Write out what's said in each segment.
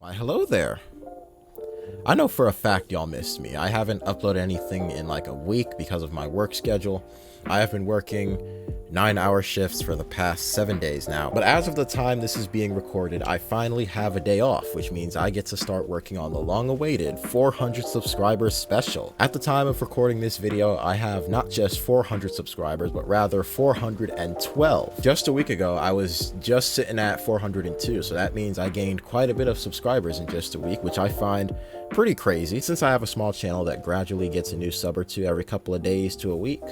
Why, hello there. I know for a fact y'all missed me. I haven't uploaded anything in like a week because of my work schedule. I have been working 9-hour shifts for the past 7 days now. But as of the time this is being recorded, I finally have a day off, which means I get to start working on the long-awaited 400 subscribers special. At the time of recording this video, I have not just 400 subscribers, but rather 412. Just a week ago, I was just sitting at 402, so that means I gained quite a bit of subscribers in just a week, which I find pretty crazy since I have a small channel that gradually gets a new sub or two every couple of days to a week.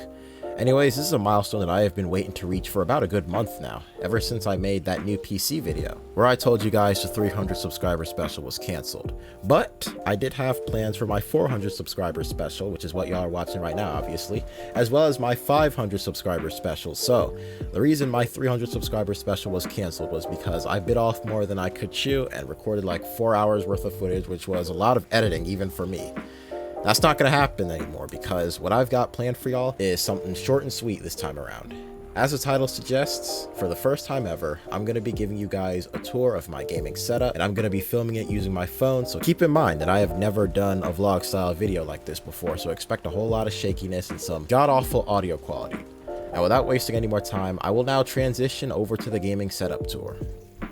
Anyways, this is a milestone that I have been waiting to reach for about a good month now, ever since I made that new PC video, where I told you guys the 300 subscriber special was cancelled. But I did have plans for my 400 subscriber special, which is what y'all are watching right now, obviously, as well as my 500 subscriber special. So, the reason my 300 subscriber special was cancelled was because I bit off more than I could chew and recorded like 4 hours worth of footage, which was a lot of editing even for me. That's not going to happen anymore because what I've got planned for y'all is something short and sweet this time around. As the title suggests, for the first time ever, I'm going to be giving you guys a tour of my gaming setup, and I'm going to be filming it using my phone, so keep in mind that I have never done a vlog style video like this before, so expect a whole lot of shakiness and some god-awful audio quality. Now without wasting any more time, I will now transition over to the gaming setup tour.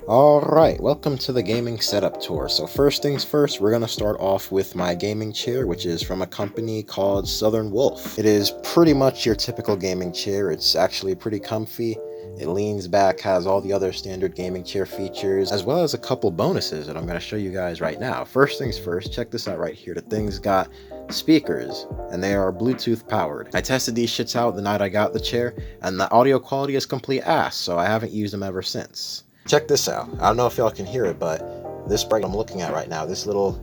Alright, welcome to the gaming setup tour. So first things first, we're going to start off with my gaming chair, which is from a company called Southern Wolf. It is pretty much your typical gaming chair. It's actually pretty comfy. It leans back, has all the other standard gaming chair features, as well as a couple bonuses that I'm going to show you guys right now. First things first, check this out right here. The thing's got speakers, and they are Bluetooth powered. I tested these shits out the night I got the chair, and the audio quality is complete ass, so I haven't used them ever since. Check this out. I don't know if y'all can hear it, but this bright I'm looking at right now, this little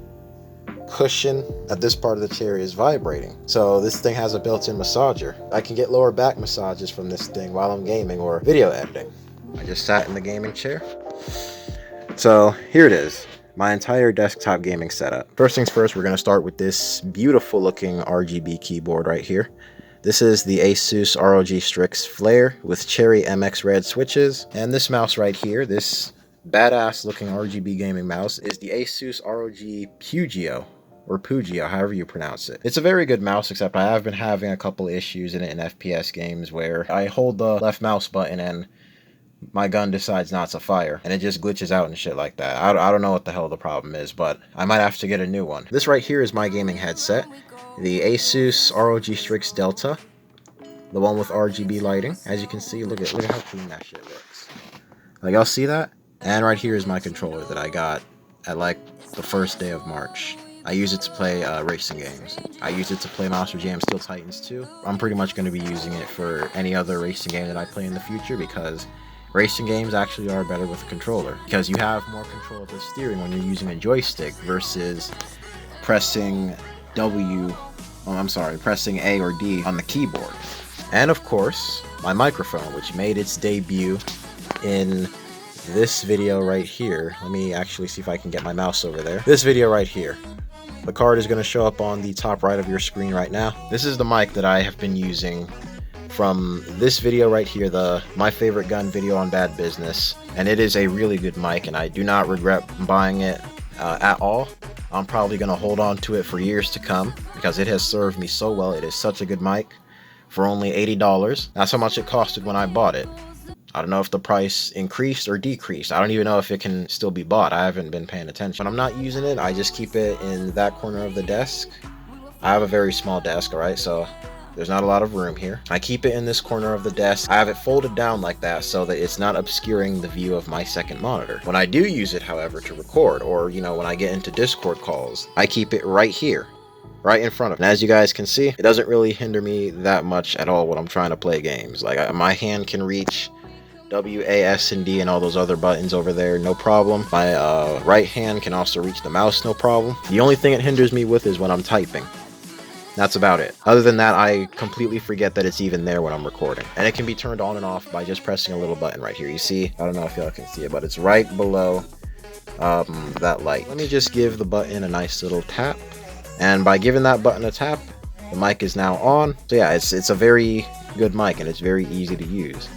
cushion at this part of the chair is vibrating. So this thing has a built-in massager. I can get lower back massages from this thing while I'm gaming or video editing. I just sat in the gaming chair. So here it is, my entire desktop gaming setup. First things first, we're going to start with this beautiful looking RGB keyboard right here. This is the Asus ROG Strix Flare with Cherry MX Red switches. And this mouse right here, this badass looking RGB gaming mouse, is the Asus ROG Pugio, or Pugio, however you pronounce it. It's a very good mouse, except I have been having a couple issues in it in FPS games where I hold the left mouse button and my gun decides not to fire, and it just glitches out and shit like that. I don't know what the hell the problem is, but I might have to get a new one. This right here is my gaming headset. The Asus ROG Strix Delta, the one with RGB lighting. As you can see, look at how clean that shit looks. Like, y'all see that? And right here is my controller that I got at like the first day of March. I use it to play racing games. I use it to play Monster Jam Steel Titans 2. I'm pretty much going to be using it for any other racing game that I play in the future because racing games actually are better with a controller, because you have more control of the steering when you're using a joystick versus pressing pressing A or D on the keyboard. And of course, my microphone, which made its debut in this video right here. Let me actually see if I can get my mouse over there. This video right here. The card is going to show up on the top right of your screen right now. This is the mic that I have been using from this video right here, the My Favorite Gun video on Bad Business, and it is a really good mic, and I do not regret buying it at all. I'm probably going to hold on to it for years to come because it has served me so well. It is such a good mic for only $80. That's how much it costed when I bought it. I don't know if the price increased or decreased. I don't even know if it can still be bought. I haven't been paying attention. When I'm not using it, I just keep it in that corner of the desk. I have a very small desk, alright, so there's not a lot of room here. I keep it in this corner of the desk. I have it folded down like that so that it's not obscuring the view of my second monitor. When I do use it, however, to record, or, you know, when I get into Discord calls, I keep it right here, right in front of me. And as you guys can see, it doesn't really hinder me that much at all when I'm trying to play games. Like, my hand can reach W, A, S, and D and all those other buttons over there, no problem. My right hand can also reach the mouse, no problem. The only thing it hinders me with is when I'm typing. That's about it. Other than that, I completely forget that it's even there when I'm recording. And it can be turned on and off by just pressing a little button right here. You see? I don't know if y'all can see it, but it's right below that light. Let me just give the button a nice little tap. And by giving that button a tap, the mic is now on. So yeah, it's a very good mic, and it's very easy to use.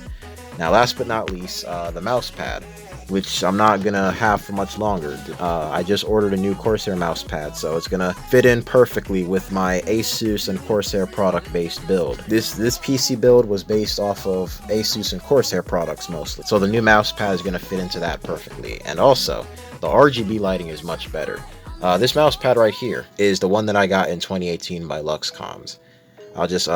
Now, last but not least, the mouse pad. which I'm not gonna have for much longer. I just ordered a new Corsair Mouse Pad, so it's gonna fit in perfectly with my Asus and Corsair product-based build. This PC build was based off of Asus and Corsair products mostly, so the new mouse pad is gonna fit into that perfectly. And also, the RGB lighting is much better. This mouse pad right here is the one that I got in 2018 by Luxcoms. I'll just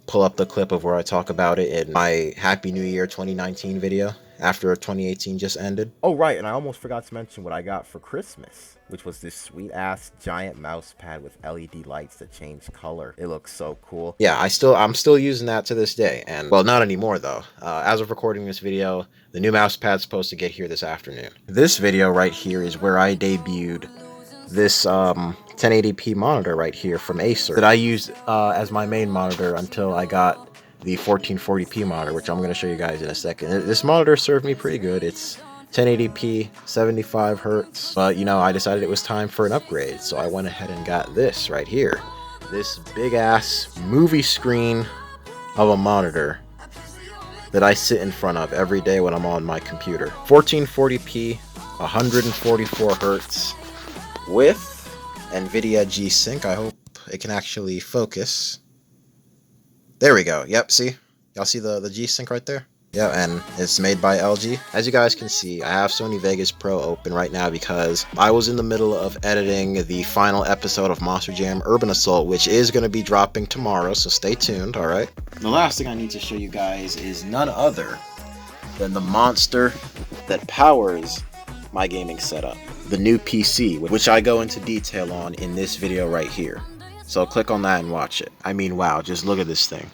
pull up the clip of where I talk about it in my Happy New Year 2019 video after 2018 just ended. Oh right, and I almost forgot to mention what I got for Christmas, which was this sweet ass giant mouse pad with LED lights that change color. It looks so cool. Yeah, I'm still using that to this day, and well, not anymore though. As of recording this video, the new mouse pad's supposed to get here this afternoon. This video right here is where I debuted this 1080p monitor right here from Acer that I used as my main monitor until I got the 1440p monitor, which I'm going to show you guys in a second. This monitor served me pretty good. It's 1080p, 75 hertz, but you know, I decided it was time for an upgrade, so I went ahead and got this right here. This big ass movie screen of a monitor that I sit in front of every day when I'm on my computer. 1440p, 144 hertz, with NVIDIA G-Sync. I hope it can actually focus. There we go. Yep, see? Y'all see the G-Sync right there? Yeah, and it's made by LG. As you guys can see, I have Sony Vegas Pro open right now because I was in the middle of editing the final episode of Monster Jam Urban Assault, which is going to be dropping tomorrow, so stay tuned, alright? The last thing I need to show you guys is none other than the monster that powers my gaming setup. The new PC, which I go into detail on in this video right here. So click on that and watch it. I mean, wow, just look at this thing.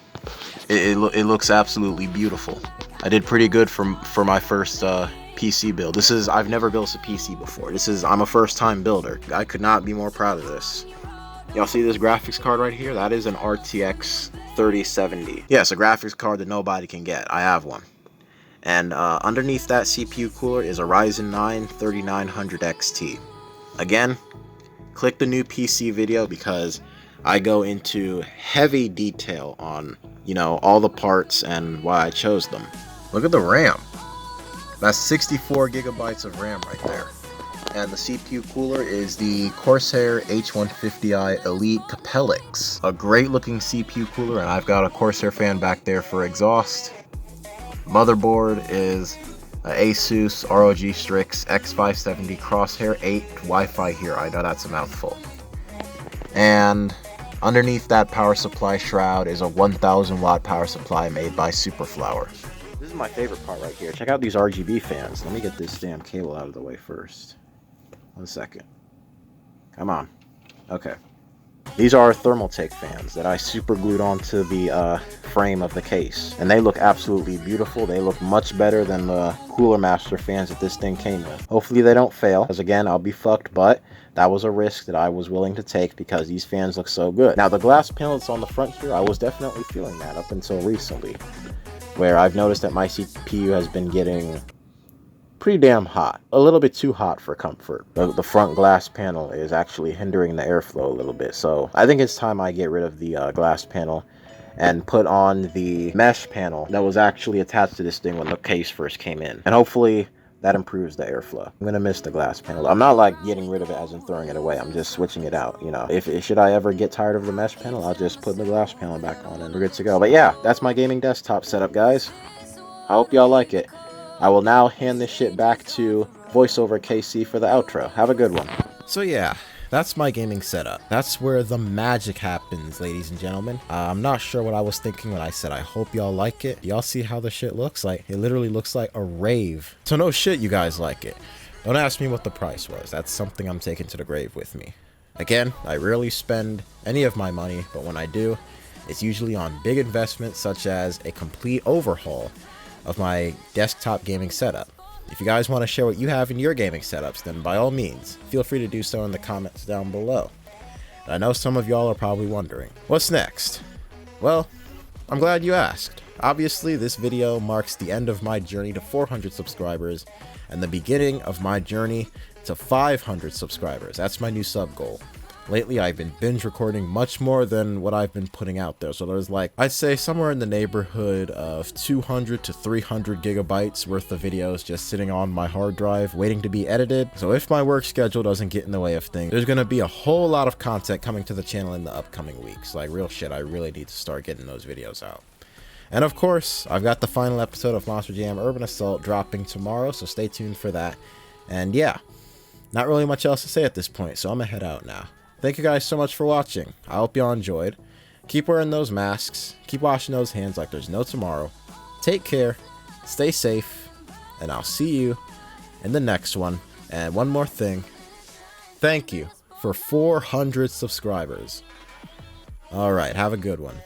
It looks absolutely beautiful. I did pretty good for my first PC build. I've never built a PC before. I'm a first time builder. I could not be more proud of this. Y'all see this graphics card right here? That is an RTX 3070. Yes, a graphics card that nobody can get. I have one. And underneath that CPU cooler is a Ryzen 9 3900 XT. Again, click the new PC video because I go into heavy detail on, you know, all the parts and why I chose them. Look at the RAM. That's 64 gigabytes of RAM right there. And the CPU cooler is the Corsair H150i Elite Capellix. A great looking CPU cooler, and I've got a Corsair fan back there for exhaust. Motherboard is Asus ROG Strix X570 Crosshair 8 Wi-Fi here. I know that's a mouthful. And underneath that power supply shroud is a 1000 watt power supply made by Superflower. This is my favorite part right here. Check out these RGB fans. Let me get this damn cable out of the way first. 1 second. Come on. Okay. These are Thermaltake fans that I super glued onto the frame of the case. And they look absolutely beautiful. They look much better than the Cooler Master fans that this thing came with. Hopefully they don't fail, because again, I'll be fucked, but that was a risk that I was willing to take because these fans look so good. Now, the glass panel that's on the front here, I was definitely feeling that up until recently, where I've noticed that my CPU has been getting pretty damn hot. A little bit too hot for comfort. The front glass panel is actually hindering the airflow a little bit, so I think it's time I get rid of the glass panel and put on the mesh panel that was actually attached to this thing when the case first came in. And hopefully that improves the airflow. I'm gonna miss the glass panel. I'm not like getting rid of it as in throwing it away. I'm just switching it out, you know. Should I ever get tired of the mesh panel, I'll just put the glass panel back on and we're good to go. But yeah, that's my gaming desktop setup, guys. I hope y'all like it. I will now hand this shit back to VoiceOver KC for the outro. Have a good one. So yeah, that's my gaming setup. That's where the magic happens, ladies and gentlemen. I'm not sure what I was thinking when I said I hope y'all like it. Y'all see how the shit looks like? It literally looks like a rave. So no shit, you guys like it. Don't ask me what the price was. That's something I'm taking to the grave with me. Again, I rarely spend any of my money, but when I do, it's usually on big investments such as a complete overhaul of my desktop gaming setup. If you guys want to share what you have in your gaming setups, then by all means, feel free to do so in the comments down below. And I know some of y'all are probably wondering, what's next? Well, I'm glad you asked. Obviously, this video marks the end of my journey to 400 subscribers and the beginning of my journey to 500 subscribers. That's my new sub goal. Lately, I've been binge recording much more than what I've been putting out there. So there's like, I'd say somewhere in the neighborhood of 200 to 300 gigabytes worth of videos just sitting on my hard drive waiting to be edited. So if my work schedule doesn't get in the way of things, there's going to be a whole lot of content coming to the channel in the upcoming weeks. Like real shit, I really need to start getting those videos out. And of course, I've got the final episode of Monster Jam Urban Assault dropping tomorrow, so stay tuned for that. And yeah, not really much else to say at this point, so I'm gonna head out now. Thank you guys so much for watching. I hope y'all enjoyed. Keep wearing those masks. Keep washing those hands like there's no tomorrow. Take care. Stay safe. And I'll see you in the next one. And one more thing. Thank you for 400 subscribers. Alright, have a good one.